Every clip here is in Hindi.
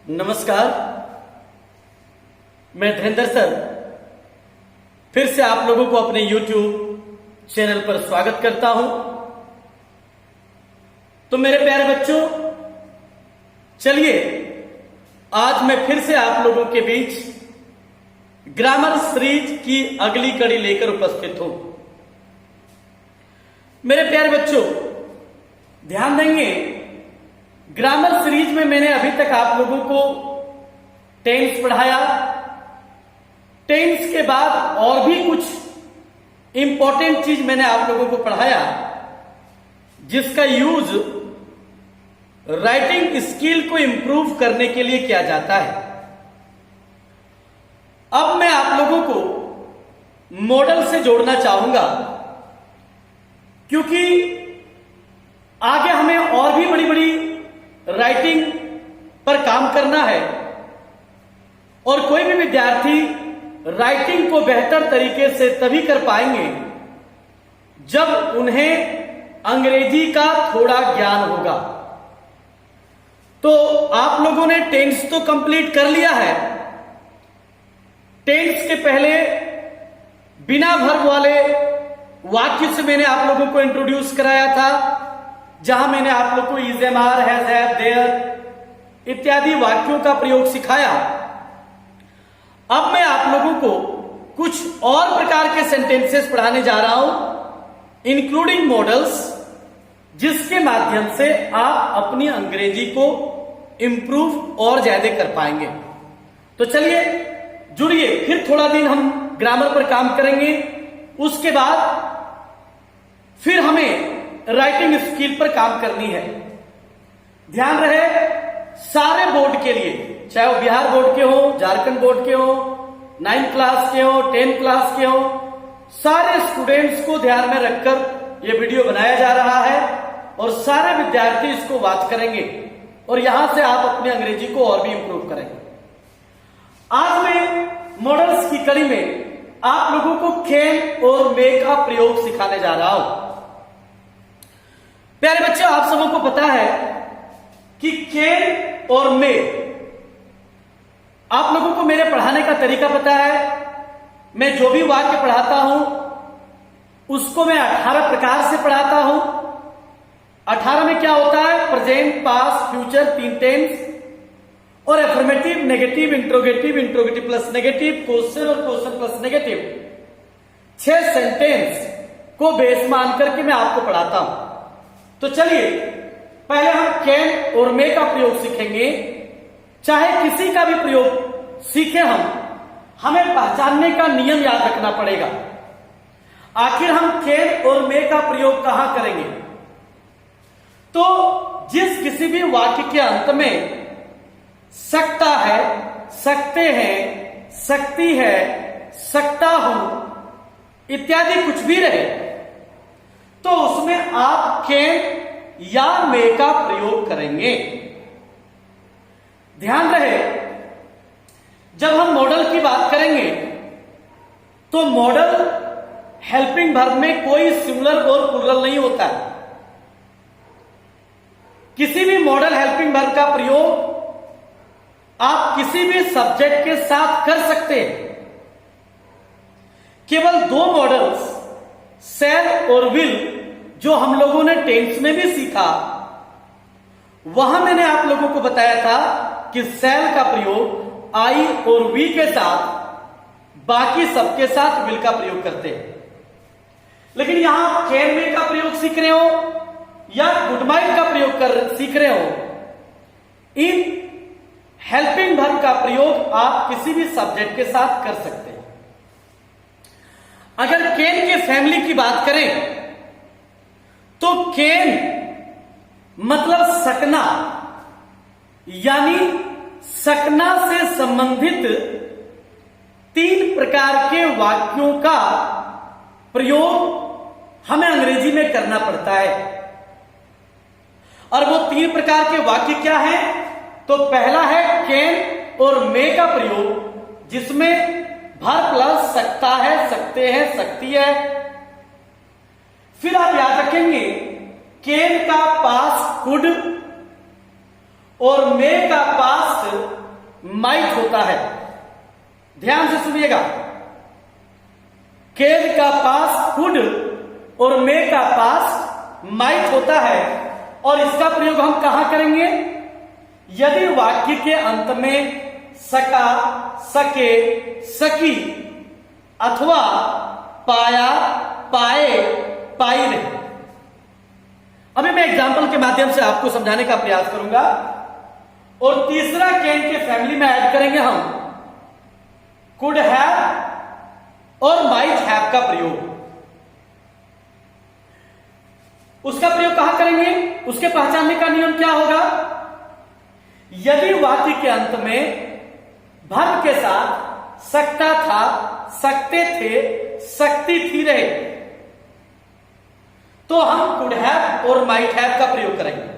नमस्कार, मैं धीरेन्द्र सर फिर से आप लोगों को अपने YouTube चैनल पर स्वागत करता हूं। तो मेरे प्यारे बच्चों, चलिए आज मैं फिर से आप लोगों के बीच ग्रामर सीरीज की अगली कड़ी लेकर उपस्थित हूं। मेरे प्यारे बच्चों, ध्यान देंगे, ग्रामर सीरीज में मैंने अभी तक आप लोगों को टेंस पढ़ाया। टेंस के बाद और भी कुछ इंपॉर्टेंट चीज मैंने आप लोगों को पढ़ाया जिसका यूज राइटिंग स्किल को इंप्रूव करने के लिए किया जाता है। अब मैं आप लोगों को मॉडल से जोड़ना चाहूंगा, क्योंकि आगे हमें और भी बड़ी बड़ी राइटिंग पर काम करना है और कोई भी विद्यार्थी राइटिंग को बेहतर तरीके से तभी कर पाएंगे जब उन्हें अंग्रेजी का थोड़ा ज्ञान होगा। तो आप लोगों ने टेंस तो कंप्लीट कर लिया है। टेंस के पहले बिना वर्ब वाले वाक्य से मैंने आप लोगों को इंट्रोड्यूस कराया था, जहां मैंने आप लोग को is, am, are, has, have, there इत्यादि वाक्यों का प्रयोग सिखाया। अब मैं आप लोगों को कुछ और प्रकार के सेंटेंसेस पढ़ाने जा रहा हूं, इंक्लूडिंग मॉडल्स, जिसके माध्यम से आप अपनी अंग्रेजी को इंप्रूव और ज्यादा कर पाएंगे। तो चलिए जुड़िए, फिर थोड़ा दिन हम ग्रामर पर काम करेंगे, उसके बाद फिर हमें राइटिंग स्किल पर काम करनी है। ध्यान रहे, सारे बोर्ड के लिए, चाहे वो बिहार बोर्ड के हो, झारखंड बोर्ड के हो, 9th क्लास के हो, 10th क्लास के हो, सारे स्टूडेंट्स को ध्यान में रखकर यह वीडियो बनाया जा रहा है और सारे विद्यार्थी इसको वॉच करेंगे और यहां से आप अपनी अंग्रेजी को और भी इंप्रूव करेंगे। आज मैं मॉडल्स की कड़ी में आप लोगों को कैन और मे का प्रयोग सिखाने जा रहा हूं। प्यारे बच्चों, आप सबों को पता है कि कैन और मे, आप लोगों को मेरे पढ़ाने का तरीका पता है। मैं जो भी वाक्य पढ़ाता हूं उसको मैं 18 प्रकार से पढ़ाता हूं। 18 में क्या होता है? प्रेजेंट, पास्ट, फ्यूचर, 3 टेंस और affirmative, negative, interrogative, interrogative plus negative, question और क्वेश्चन प्लस नेगेटिव, 6 सेंटेंस को बेस मान करके मैं आपको पढ़ाता हूं। तो चलिए पहले हम कैन और मे का प्रयोग सीखेंगे। चाहे किसी का भी प्रयोग सीखे हमें पहचानने का नियम याद रखना पड़ेगा। आखिर हम कैन और मे का प्रयोग कहां करेंगे? तो जिस किसी भी वाक्य के अंत में सकता है, सकते हैं, सकती है, सकता हूं इत्यादि कुछ भी रहे, तो उसमें आप कैन या मे का प्रयोग करेंगे। ध्यान रहे, जब हम मॉडल की बात करेंगे तो मॉडल हेल्पिंग वर्ब में कोई सिंगुलर और प्लूरल नहीं होता है। किसी भी मॉडल हेल्पिंग वर्ब का प्रयोग आप किसी भी सब्जेक्ट के साथ कर सकते हैं। केवल 2 मॉडल्स, शैल और विल, जो हम लोगों ने टेंस में भी सीखा, वहां मैंने आप लोगों को बताया था कि शैल का प्रयोग आई और वी के साथ, बाकी सबके साथ विल का प्रयोग करते हैं। लेकिन यहां आप कैन मे का प्रयोग सीख रहे हो या गुड नाइट का प्रयोग सीख रहे हो, इन हेल्पिंग वर्ब का प्रयोग आप किसी भी सब्जेक्ट के साथ कर सकते हैं। अगर कैन के फैमिली की बात करें तो कैन मतलब सकना, यानी सकना से संबंधित 3 प्रकार के वाक्यों का प्रयोग हमें अंग्रेजी में करना पड़ता है। और वो 3 प्रकार के वाक्य क्या हैं? तो पहला है कैन और मे का प्रयोग, जिसमें वर्ब प्लस सकता है, सकते हैं, सकती है। फिर आप याद रखेंगे कैन का पास्ट कुड और मे का पास्ट माइट होता है। ध्यान से सुनिएगा, कैन का पास कुड और मे का पास माइट होता है, और इसका प्रयोग हम कहां करेंगे? यदि वाक्य के अंत में सका, सके, सकी अथवा पाया, पाए, पाई रहे। अभी मैं एग्जाम्पल के माध्यम से आपको समझाने का प्रयास करूंगा। और तीसरा कैन के फैमिली में ऐड करेंगे हम कुड हैव और माइट हैव का प्रयोग। उसका प्रयोग कहां करेंगे? उसके पहचानने का नियम क्या होगा? यदि वाक्य के अंत में वर्ब के साथ सकता था, सकते थे, सकती थी रहे, तो हम कुड हैव और माइट हैव का प्रयोग करेंगे।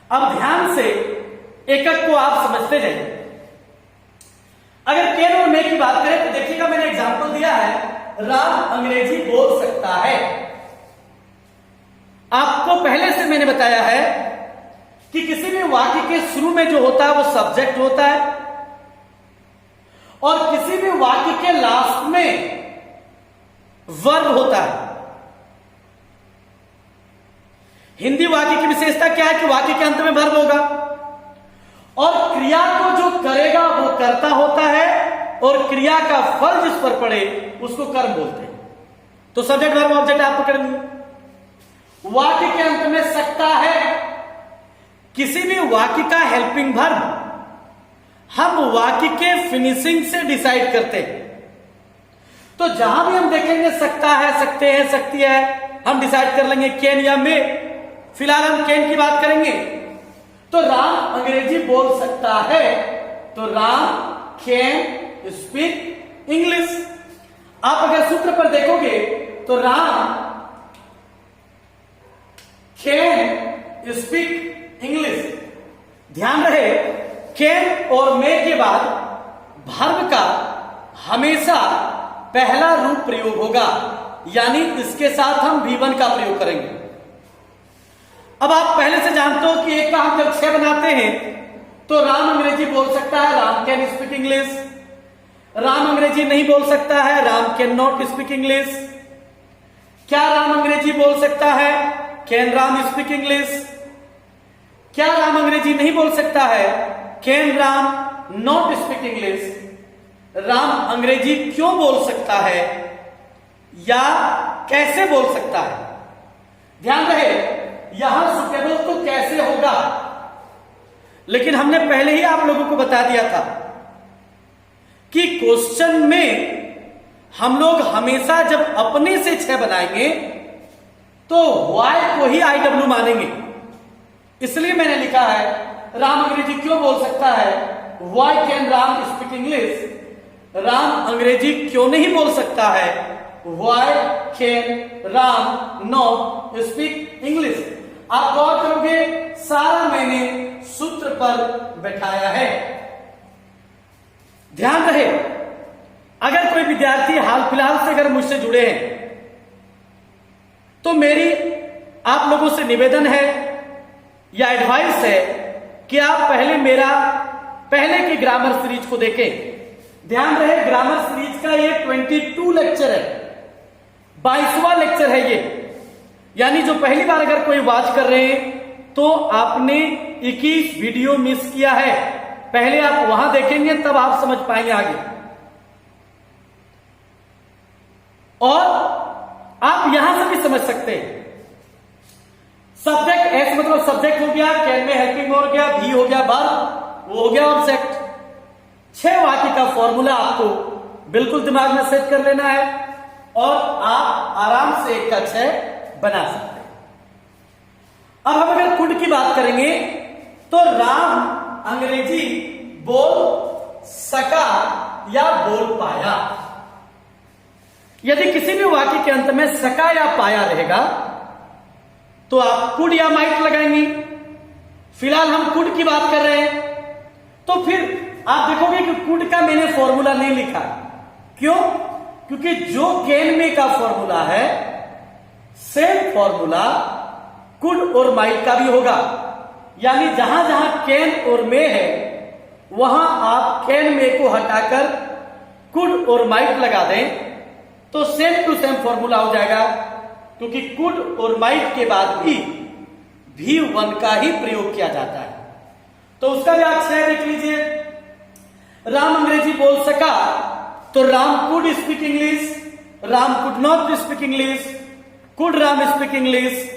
अब ध्यान से एक एक को आप समझते जाइए। अगर कैन और मे की बात करें तो देखिएगा, मैंने एग्जांपल दिया है, राम अंग्रेजी बोल सकता है। आपको पहले से मैंने बताया है कि किसी भी वाक्य के शुरू में जो होता है वो सब्जेक्ट होता है, और किसी भी वाक्य के लास्ट में वर्ब होता है। हिंदी वाक्य की विशेषता क्या है कि वाक्य के अंत में वर्ब होगा, और क्रिया को जो करेगा वो कर्ता होता है, और क्रिया का फल जिस पर पड़े उसको कर्म बोलते हैं। तो सब्जेक्ट वर्ब ऑब्जेक्ट आप पकड़ लीजिए। वाक्य के अंत में सकता है, किसी भी वाक्य का हेल्पिंग वर्ब हम वाक्य के फिनिशिंग से डिसाइड करते हैं। तो जहां भी हम देखेंगे सकता है, सकते हैं, सकती है, हम डिसाइड कर लेंगे कैन या मे। फिलहाल हम कैन की बात करेंगे। तो राम अंग्रेजी बोल सकता है, तो राम कैन स्पीक इंग्लिश। आप अगर सूत्र पर देखोगे तो राम कैन स्पीक इंग्लिश। ध्यान रहे, कैन और मे के बाद वर्ब का हमेशा पहला रूप प्रयोग होगा, यानी इसके साथ हम V1 का प्रयोग करेंगे। अब आप पहले से जानते हो कि एक का हम जब 6 बनाते हैं तो राम अंग्रेजी बोल सकता है, Ram can speak English. Ram अंग्रेजी नहीं बोल सकता है, Ram can not speak English. क्या राम अंग्रेजी बोल सकता है? Can Ram speak English. क्या राम अंग्रेजी नहीं बोल सकता है? Can Ram not speak English. Ram अंग्रेजी क्यों बोल सकता है या कैसे बोल सकता है? ध्यान रहे, यहां सुटेबल तो कैसे होगा, लेकिन हमने पहले ही आप लोगों को बता दिया था कि क्वेश्चन में हम लोग हमेशा जब अपने से 6 बनाएंगे तो वाई को ही IW मानेंगे। इसलिए मैंने लिखा है राम अंग्रेजी क्यों बोल सकता है, why can Ram speak English. Ram अंग्रेजी क्यों नहीं बोल सकता है, why can Ram not speak English. आप गौर करोगे, सारा मैंने सूत्र पर बैठाया है। ध्यान रहे, अगर कोई विद्यार्थी हाल फिलहाल से अगर मुझसे जुड़े हैं तो मेरी आप लोगों से निवेदन है या एडवाइस है कि आप पहले की ग्रामर सीरीज को देखें। ध्यान रहे, ग्रामर सीरीज का ये 22 लेक्चर है, 22वां लेक्चर है ये। यानी जो पहली बार अगर कोई वॉच कर रहे हैं तो आपने 21 वीडियो मिस किया है। पहले आप वहां देखेंगे तब आप समझ पाएंगे आगे। और आप यहां से भी समझ सकते हैं। सब्जेक्ट एस मतलब सब्जेक्ट हो गया, कैन में हेल्पिंग हो गया, भी हो गया वर्ब, वो हो गया ऑब्जेक्ट। 6 वाक्य का फॉर्मूला आपको बिल्कुल दिमाग में सेट कर लेना है और आप आराम से 1 का 6 बना सकते हैं। अब हम अगर कुड की बात करेंगे तो राम अंग्रेजी बोल सका या बोल पाया। यदि किसी भी वाक्य के अंत में सका या पाया रहेगा तो आप कुड या माइट लगाएंगे। फिलहाल हम कुड की बात कर रहे हैं, तो फिर आप देखोगे कि कुड का मैंने फॉर्मूला नहीं लिखा। क्यों? क्योंकि जो कैन में का फॉर्मूला है सेम फॉर्मूला कुड और माइट का भी होगा। यानी जहां जहां कैन और मे है वहां आप कैन में को हटाकर कुड और माइट लगा दें तो सेम टू सेम फॉर्मूला हो जाएगा, क्योंकि कुड और माइट के बाद भी वन का ही प्रयोग किया जाता है। तो उसका भी आप शेयर देख लीजिए। राम अंग्रेजी बोल सका तो Ram could speak English, Ram could not speak English, could Ram speak English,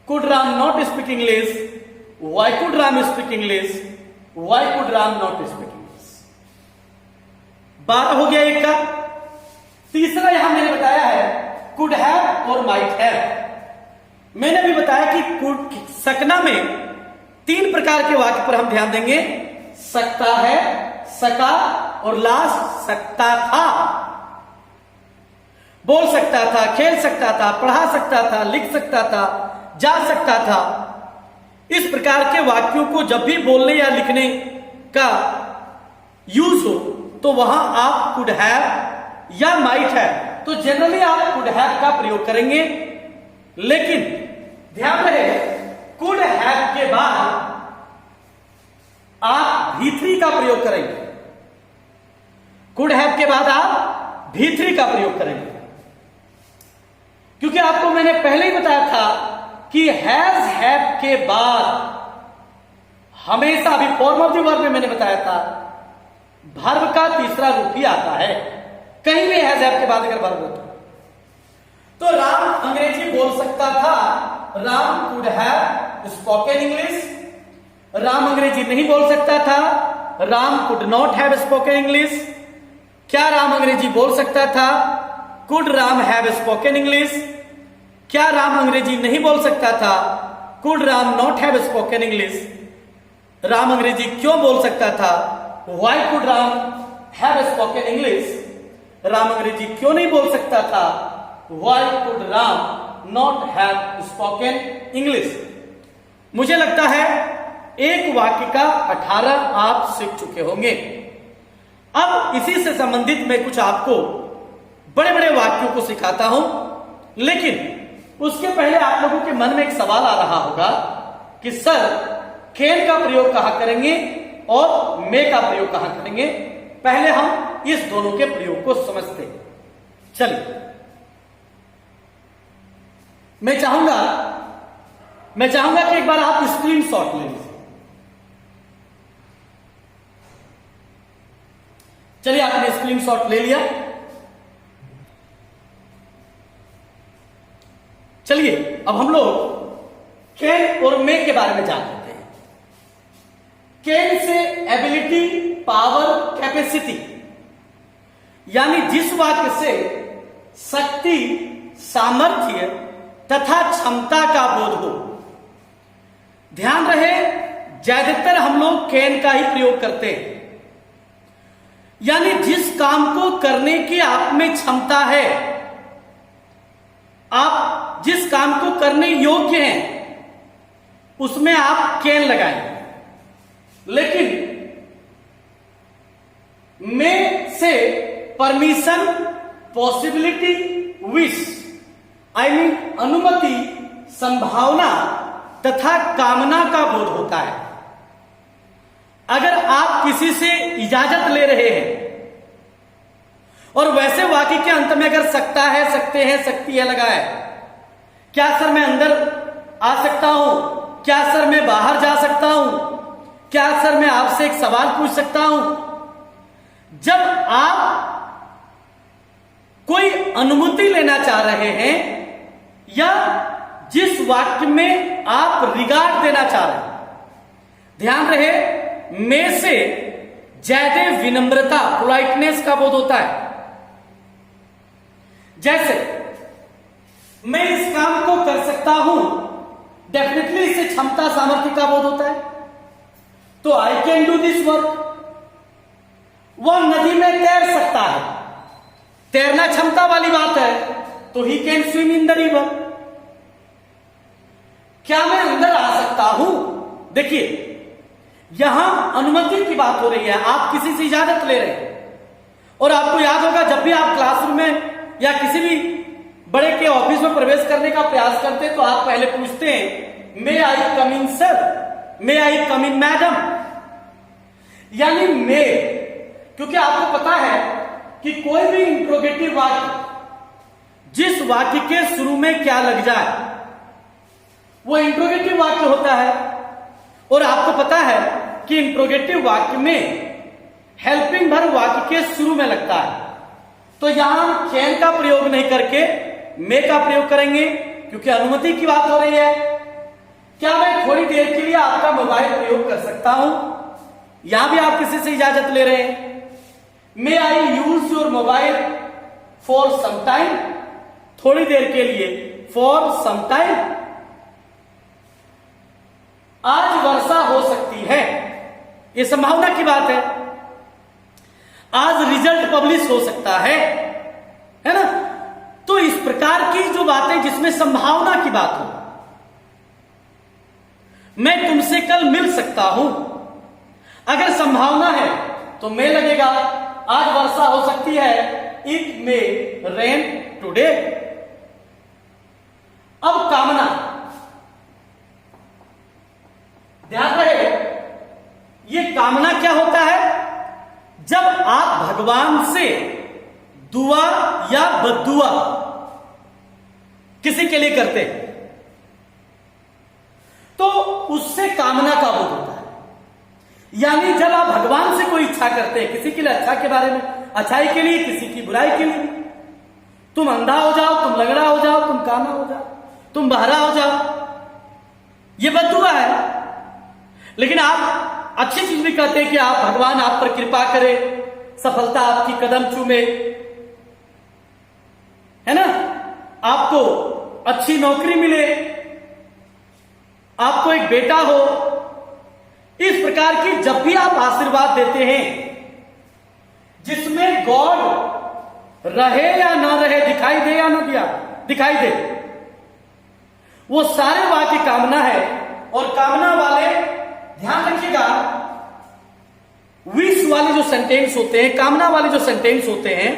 could Ram not speak English, Y could Ram speak English, Y could Ram not speak English. 12 हो गया एक का। तीसरा यहां मैंने बताया है कुड हैव और माइट हैव। मैंने भी बताया कि कुड सकना में 3 प्रकार के वाक्य पर हम ध्यान देंगे, सकता है, सका और लास्ट सकता था। बोल सकता था, खेल सकता था, पढ़ा सकता था, लिख सकता था, जा सकता था। इस प्रकार के वाक्यों को जब भी बोलने या लिखने का यूज हो तो वहां आप कुड हैव या माइट हैव, तो जनरली आप कुड हैव का प्रयोग करेंगे। लेकिन ध्यान रहे कुड हैव के बाद आप भी3 का प्रयोग करेंगे। कुड हैव के बाद आप भी3 का प्रयोग करेंगे, क्योंकि आपको मैंने पहले ही बताया था कि हैज हैव के बाद हमेशा, अभी फॉर्म ऑफ द वर्ब में मैंने बताया था, वर्ब का तीसरा रूप ही आता है। कहीं भी हैज हैव के बाद अगर वर्ब होता तो राम अंग्रेजी बोल सकता था, Ram could have spoken English. Ram अंग्रेजी नहीं बोल सकता था, Ram could not have spoken English. क्या राम अंग्रेजी बोल सकता था? Could Ram have spoken English. क्या राम अंग्रेजी नहीं बोल सकता था? Could Ram not have spoken English. Ram अंग्रेजी क्यों बोल सकता था? Y could Ram have spoken English. Ram अंग्रेजी क्यों नहीं बोल सकता था? Y could Ram not have spoken English. मुझे लगता है एक वाक्य का 18 आप सीख चुके होंगे। अब इसी से संबंधित मैं कुछ आपको बड़े बड़े वाक्यों को सिखाता हूं, लेकिन उसके पहले आप लोगों के मन में एक सवाल आ रहा होगा कि सर कैन का प्रयोग कहां करेंगे और मे का प्रयोग कहां करेंगे। पहले हम इस दोनों के प्रयोग को समझते हैं। चलिए, मैं चाहूंगा कि एक बार आप स्क्रीनशॉट ले लीजिए। चलिए, आपने स्क्रीनशॉट ले लिया। चलिए, अब हम लोग कैन और मे के बारे में जान लेते हैं। Can say ability, power, capacity, यानी जिस वाक्य से शक्ति, सामर्थ्य तथा क्षमता का बोध हो। ध्यान रहे, ज्यादातर हम लोग कैन का ही प्रयोग करते हैं, यानी जिस काम को करने की आप में क्षमता है, आप जिस काम को करने योग्य हैं, उसमें आप कैन लगाएं। लेकिन में से permission, possibility, wish, I mean अनुमति, संभावना तथा कामना का बोध होता है। अगर आप किसी से इजाजत ले रहे हैं और वैसे वाक्य के अंत में अगर सकता है, सकते हैं, सकती है लगाए, क्या सर मैं अंदर आ सकता हूं? क्या सर मैं बाहर जा सकता हूं? क्या सर मैं आपसे एक सवाल पूछ सकता हूं? जब आप कोई अनुमति लेना चाह रहे हैं या जिस वाक्य में आप रिगार्ड देना चाह रहे हैं, ध्यान रहे, में से ज्यादा विनम्रता, पोलाइटनेस का बोध होता है। जैसे मैं इस काम को कर सकता हूं, डेफिनेटली इससे क्षमता, सामर्थ्य का बोध होता है। तो I can do this work. वह नदी में तैर सकता है, तैरना क्षमता वाली बात है, तो he can swim in the river. क्या मैं अंदर आ सकता हूं? देखिए, यहां अनुमति की बात हो रही है, आप किसी से इजाजत ले रहे हैं। और आपको याद होगा, जब भी आप क्लासरूम में या किसी भी बड़े के ऑफिस में प्रवेश करने का प्रयास करते हैं तो आप पहले पूछते हैं, मे आई कम इन सर, मे आई कम इन मैडम। यानी मे, क्योंकि आपको पता है कि कोई भी इंट्रोगेटिव वाक्य जिस वाक्य के शुरू में क्या लग जाए वो इंट्रोगेटिव वाक्य होता है। और आपको पता है कि इंट्रोगेटिव वाक्य में हेल्पिंग वर्ब वाक्य के शुरू में लगता है। तो यहां हम कैन का प्रयोग नहीं करके मे का प्रयोग करेंगे, क्योंकि अनुमति की बात हो रही है। क्या मैं थोड़ी देर के लिए आपका मोबाइल प्रयोग कर सकता हूं? यहां भी आप किसी से इजाजत ले रहे हैं। May I use your mobile for some time, थोड़ी देर के लिए, फॉर सम टाइम। आज वर्षा हो सकती है, यह संभावना की बात है। आज रिजल्ट पब्लिश हो सकता है ना? तो इस प्रकार की जो बातें जिसमें संभावना की बात हो, मैं तुमसे कल मिल सकता हूं, अगर संभावना है तो मे लगेगा। आज वर्षा हो सकती है, इट मे रेन टुडे। अब कामना, ध्यान रहे, यह कामना क्या होता है? जब आप भगवान से दुआ या बद्दुआ किसी के लिए करते हैं तो उससे कामना का बोध होता है। यानी जब आप भगवान से कोई इच्छा करते हैं, किसी के लिए अच्छा के बारे में, अच्छाई के लिए, किसी की बुराई के लिए, तुम अंधा हो जाओ, तुम लंगड़ा हो जाओ, तुम काना हो जाओ, तुम बहरा हो जाओ, यह बद्दुआ है। लेकिन आप अच्छी चीज भी कहते हैं कि आप भगवान आप पर कृपा करे, सफलता आपकी कदम चूमे, है ना, आपको अच्छी नौकरी मिले, आपको एक बेटा हो। इस प्रकार की जब भी आप आशीर्वाद देते हैं जिसमें गॉड रहे या ना रहे, दिखाई दे या ना दिखाई दे, वो सारे वाक्य कामना है। और कामना वाले, ध्यान रखिएगा, विश वाले जो सेंटेंस होते हैं, कामना वाले जो सेंटेंस होते हैं,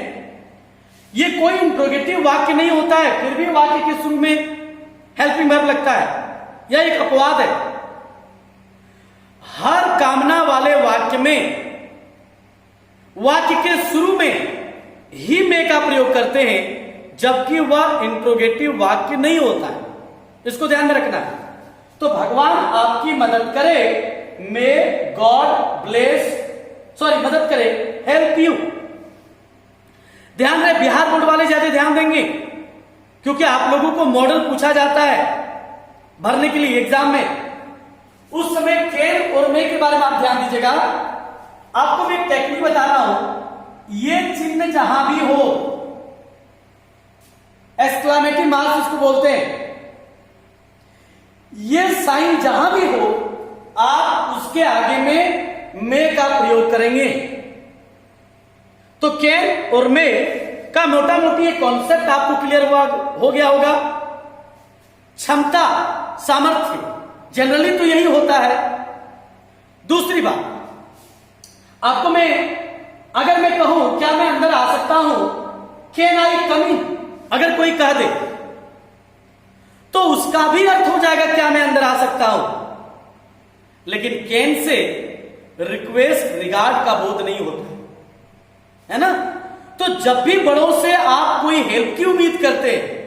ये कोई इंट्रोगेटिव वाक्य नहीं होता है, फिर भी वाक्य के शुरू में हेल्पिंग वर्ब लगता है। यह एक अपवाद है। हर कामना वाले वाक्य में वाक्य के शुरू में ही मे का प्रयोग करते हैं, जबकि वह इंट्रोगेटिव वाक्य नहीं होता है। इसको ध्यान में रखना है। तो भगवान आपकी मदद करे, मे गॉड ब्लेस, मदद करे, हेल्प यू। ध्यान रहे, बिहार बोर्ड वाले ज्यादा ध्यान देंगे, क्योंकि आप लोगों को मॉडल पूछा जाता है भरने के लिए एग्जाम में। उस समय कैन और मे के बारे में आप ध्यान दीजिएगा। आपको मैं एक टेक्निक बता रहा हूं, ये चिन्ह जहां भी हो, एक्सक्लेमेटिव मार्क इसको बोलते हैं, ये साइन जहां भी हो, आप उसके आगे में मे का प्रयोग करेंगे। तो कैन और मे का मोटा मोटी एक कॉन्सेप्ट आपको क्लियर हो गया होगा। क्षमता, सामर्थ्य, जनरली तो यही होता है। दूसरी बात, आपको अगर मैं कहूं क्या मैं अंदर आ सकता हूं, कैन आई कम इन, अगर कोई कह दे तो उसका भी अर्थ हो जाएगा क्या मैं अंदर आ सकता हूं। लेकिन कैन से रिक्वेस्ट, रिगार्ड का बोध नहीं होता है ना। तो जब भी बड़ों से आप कोई हेल्प की उम्मीद करते हैं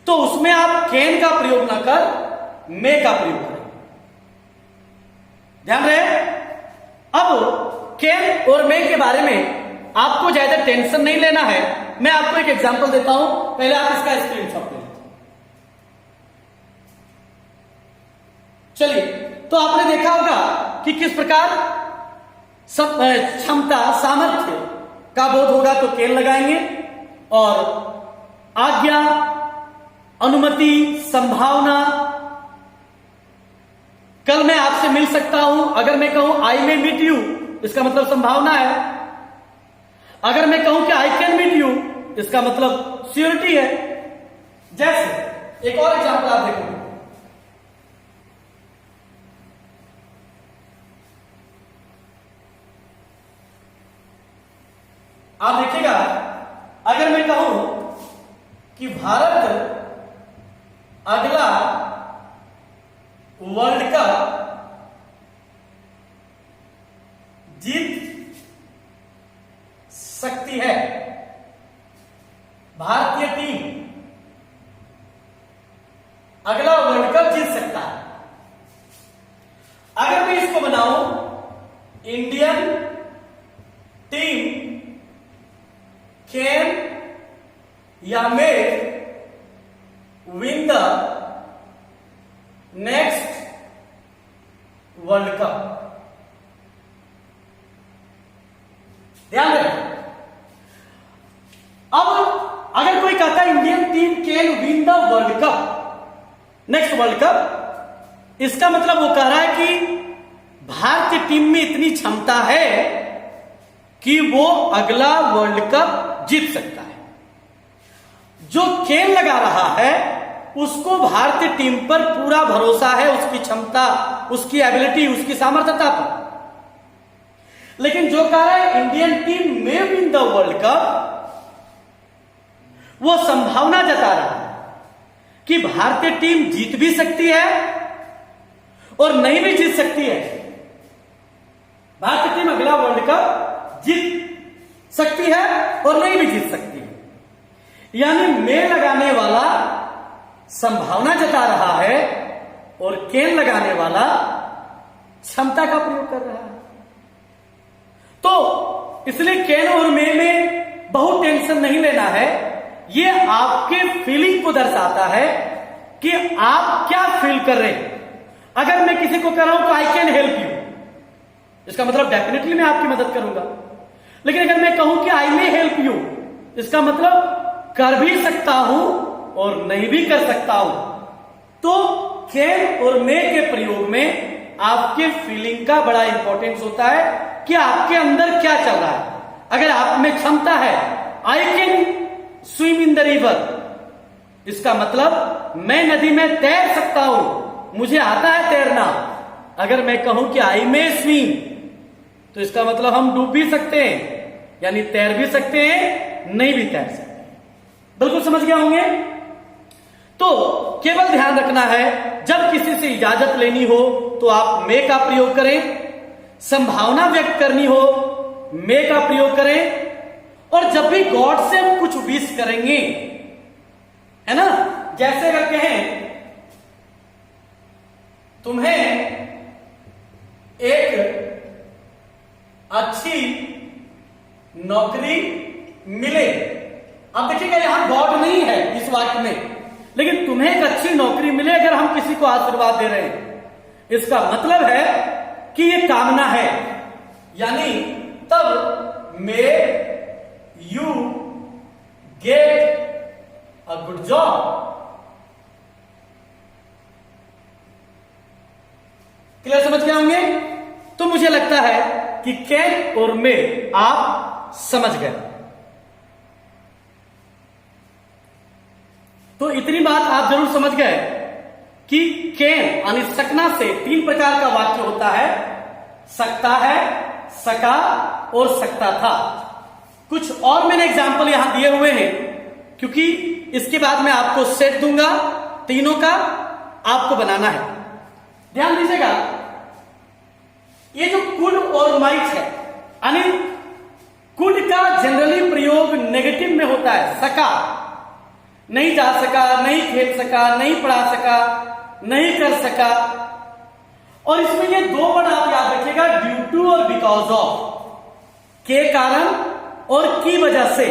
तो उसमें आप कैन का प्रयोग ना कर मे का प्रयोग करें। ध्यान रहे। अब कैन और मे के बारे में आपको ज्यादा टेंशन नहीं लेना है। मैं आपको एक एग्जांपल देता हूं, पहले आप इसका स्क्रीनशॉट ले लीजिए। चलिए, तो आपने देखा होगा कि किस प्रकार क्षमता, सामर्थ्य का बोध होगा तो कैन लगाएंगे, और आज्ञा, अनुमति, संभावना, कल मैं आपसे मिल सकता हूं, अगर मैं कहूं आई मे मीट यू, इसका मतलब संभावना है। अगर मैं कहूं कि आई कैन मीट यू, इसका मतलब श्योरिटी है। जैसे एक और एग्जांपल आप देखो, आप देखिएगा, अगर मैं कहूं कि भारत अगला वर्ल्ड कप अगला वर्ल्ड कप जीत सकता है। अगर मैं इसको बनाऊं इंडियन टीम कैन या may win the next world cup. ध्यान रखें, अब अगर कोई कहता है Indian team can win the world cup, next world cup, इसका मतलब वो कह रहा है कि भारतीय टीम में इतनी क्षमता है कि वो अगला वर्ल्ड कप जीत सकता है। जो कैन लगा रहा है उसको भारतीय टीम पर पूरा भरोसा है, उसकी क्षमता, उसकी एबिलिटी, उसकी सामर्थ्यता पर। लेकिन जो कह रहा है इंडियन टीम में विन द वर्ल्ड कप, वो संभावना जता रहा है कि भारतीय टीम जीत भी सकती है और नहीं भी जीत सकती है। भारतीय टीम अगला वर्ल्ड कप जीत सकती है और नहीं भी जीत सकती है। यानी में लगाने वाला संभावना जता रहा है और कैन लगाने वाला क्षमता का प्रयोग कर रहा है। तो इसलिए कैन और में बहुत टेंशन नहीं लेना है। ये आपके फीलिंग को दर्शाता है कि आप क्या फील कर रहे हैं। अगर मैं किसी को कह रहा हूं तो आई कैन हेल्प यू, इसका मतलब डेफिनेटली मैं आपकी मदद करूंगा। लेकिन अगर मैं कहूं कि आई मे हेल्प यू, इसका मतलब कर भी सकता हूं और नहीं भी कर सकता हूं। तो कैन और मे के प्रयोग में आपके फीलिंग का बड़ा इंपॉर्टेंस होता है कि आपके अंदर क्या चल रहा है। अगर आप में क्षमता है, I can swim in the river, इसका मतलब मैं नदी में तैर सकता हूं, मुझे आता है तैरना। अगर मैं कहूं कि आई मे स्विम, तो इसका मतलब हम डूब भी सकते हैं, यानी तैर भी सकते हैं, नहीं भी तैर सकते। बिल्कुल समझ गए होंगे। तो केवल ध्यान रखना है, जब किसी से इजाजत लेनी हो तो आप मे का प्रयोग करें, संभावना व्यक्त करनी हो मे का प्रयोग करें, और जब भी गॉड से हम कुछ विश करेंगे, है ना, जैसे अगर कहें तुम्हें एक अच्छी नौकरी मिले। अब देखिएगा यहां गॉड नहीं है इस वाक्य में, लेकिन तुम्हें एक अच्छी नौकरी मिले अगर हम किसी को आशीर्वाद दे रहे हैं, इसका मतलब है कि ये कामना है। यानी तब may you get a good job. Clear समझ गए होंगे। तो मुझे लगता है कि कैन और मे आप समझ गए। तो इतनी बात आप जरूर समझ गए कि कैन यानी सकना से 3 प्रकार का वाक्य होता है, सकता है, सका और सकता था। कुछ और मैंने एग्जाम्पल यहां दिए हुए हैं, क्योंकि इसके बाद मैं आपको सेट दूंगा, तीनों का आपको बनाना है। ध्यान दीजिएगा, ये जो कुड और माइट है, यानी कुड का जनरली प्रयोग नेगेटिव में होता है। सका, नहीं जा सका, नहीं खेल सका, नहीं पढ़ा सका, नहीं कर सका। और इसमें ये 2 वर्ड आप याद रखिएगा, ड्यू टू और बिकॉज ऑफ, के कारण और की वजह से।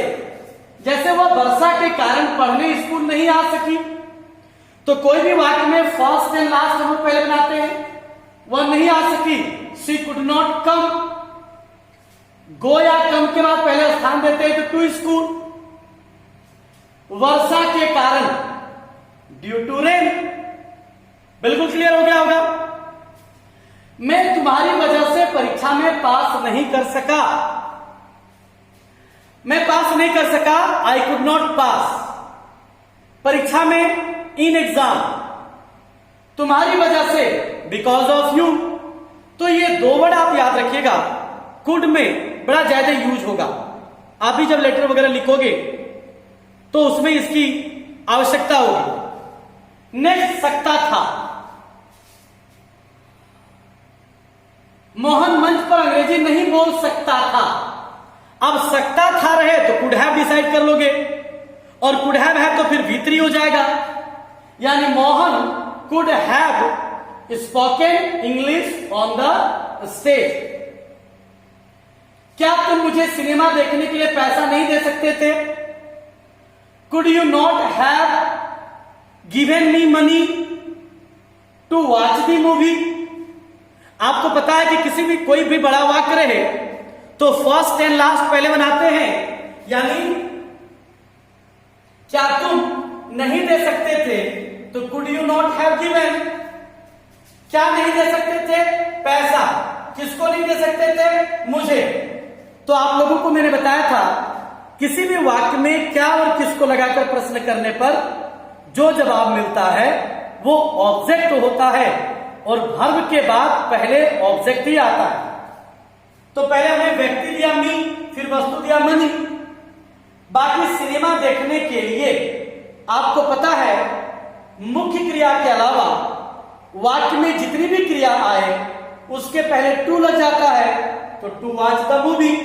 जैसे वह वर्षा के कारण पढ़ने स्कूल नहीं आ सकी, तो कोई भी वाक्य में फर्स्ट एंड लास्ट हम लोग पहले बनाते हैं, वह नहीं आ सकी, शी कुड नॉट कम। गो या कम के बाद पहले स्थान देते हैं तो टू स्कूल। वर्षा के कारण, ड्यू टू रेन। बिल्कुल क्लियर हो गया होगा। मैं तुम्हारी वजह से परीक्षा में पास नहीं कर सका, मैं पास नहीं कर सका, आई कुड नॉट पास। परीक्षा में, इन एग्जाम, तुम्हारी वजह से, बिकॉज ऑफ यू। तो ये 2 वर्ड आप याद रखिएगा, कुड में बड़ा ज्यादा यूज होगा। आप भी जब लेटर वगैरह लिखोगे तो उसमें इसकी आवश्यकता होगी। नेक्स्ट, सकता था। मोहन मंच पर अंग्रेजी नहीं बोल सकता था। अब सकता था रहे तो कुड हैव डिसाइड कर लोगे, और कुड हैव है तो फिर भीतरी हो जाएगा। यानी Mohan could have spoken English on the stage. क्या तुम मुझे सिनेमा देखने के लिए पैसा नहीं दे सकते थे? Could you not have given me money to watch the movie. आपको पता है कि किसी भी कोई भी बड़ा वाक्य रहे तो फर्स्ट एंड लास्ट पहले बनाते हैं, यानी क्या तुम नहीं दे सकते थे तो could you not have given. क्या नहीं दे सकते थे? पैसा। किसको नहीं दे सकते थे? मुझे। तो आप लोगों को मैंने बताया था किसी भी वाक्य में क्या और किसको लगाकर प्रश्न करने पर जो जवाब मिलता है वो ऑब्जेक्ट होता है और वर्ब के बाद पहले ऑब्जेक्ट ही आता है। तो पहले हमने व्यक्ति दिया मी, फिर वस्तु दिया मनी। बाकी सिनेमा देखने के लिए आपको पता है मुख्य क्रिया के अलावा वाक्य में जितनी भी क्रिया आए उसके पहले टू लग जाता है, तो टू वॉच द मूवी।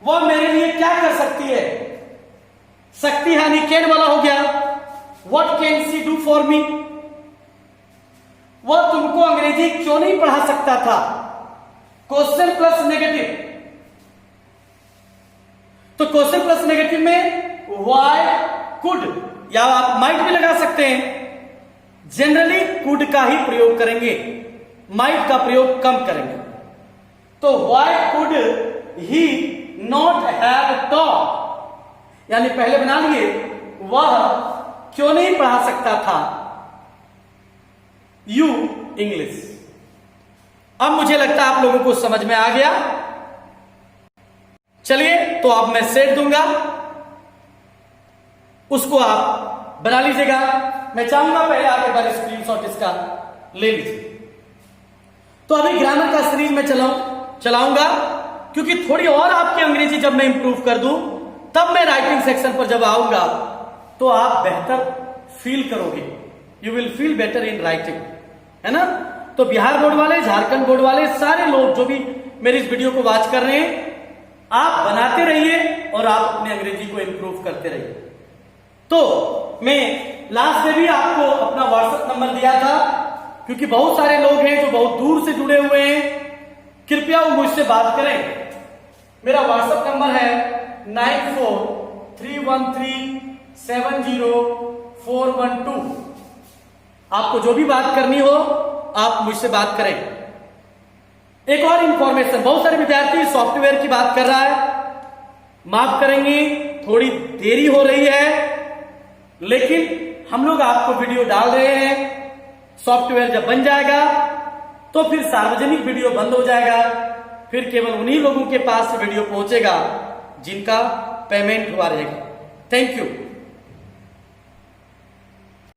वह मेरे लिए क्या कर सकती है? सकती हानि कैन वाला हो गया। What can see do for me? वह तुमको अंग्रेजी क्यों नहीं पढ़ा सकता था? Question plus negative. तो क्वेश्चन प्लस नेगेटिव में वाई कुड या आप माइट भी लगा सकते हैं। जनरली कुड का ही प्रयोग करेंगे, माइट का प्रयोग कम करेंगे। तो Y could he not have taught, यानी पहले बना लिए वह क्यों नहीं पढ़ा सकता था यू इंग्लिश। अब मुझे लगता है आप लोगों को समझ में आ गया। चलिए तो अब मैं सेट दूंगा, उसको आप बना लीजिएगा। मैं चाहूंगा पहले आप एक बार स्क्रीनशॉट इसका ले लीजिए। तो अभी ग्रामर का सीरीज में चलाऊंगा क्योंकि थोड़ी और आपकी अंग्रेजी जब मैं इंप्रूव कर दूं तब मैं राइटिंग सेक्शन पर जब आऊंगा तो आप बेहतर फील करोगे। You will feel better in writing, है ना। तो बिहार बोर्ड वाले, झारखंड बोर्ड वाले, सारे लोग जो भी मेरी इस वीडियो को वॉच कर रहे हैं, आप बनाते रहिए और आप अपनी अंग्रेजी को इंप्रूव करते रहिए। तो मैं लास्ट में भी आपको अपना व्हाट्सएप नंबर दिया था क्योंकि बहुत सारे लोग हैं जो बहुत दूर से जुड़े हुए हैं, कृपया वो मुझसे बात करें। मेरा व्हाट्सएप नंबर है 9431370412। आपको जो भी बात करनी हो आप मुझसे बात करें। एक और इंफॉर्मेशन, बहुत सारे विद्यार्थी सॉफ्टवेयर की बात कर रहा है, माफ करेंगे थोड़ी देरी हो रही है, लेकिन हम लोग आपको वीडियो डाल रहे हैं। सॉफ्टवेयर जब बन जाएगा तो फिर सार्वजनिक वीडियो बंद हो जाएगा, फिर केवल उन्हीं लोगों के पास वीडियो पहुंचेगा जिनका पेमेंट हुआ रहेगा। Thank you.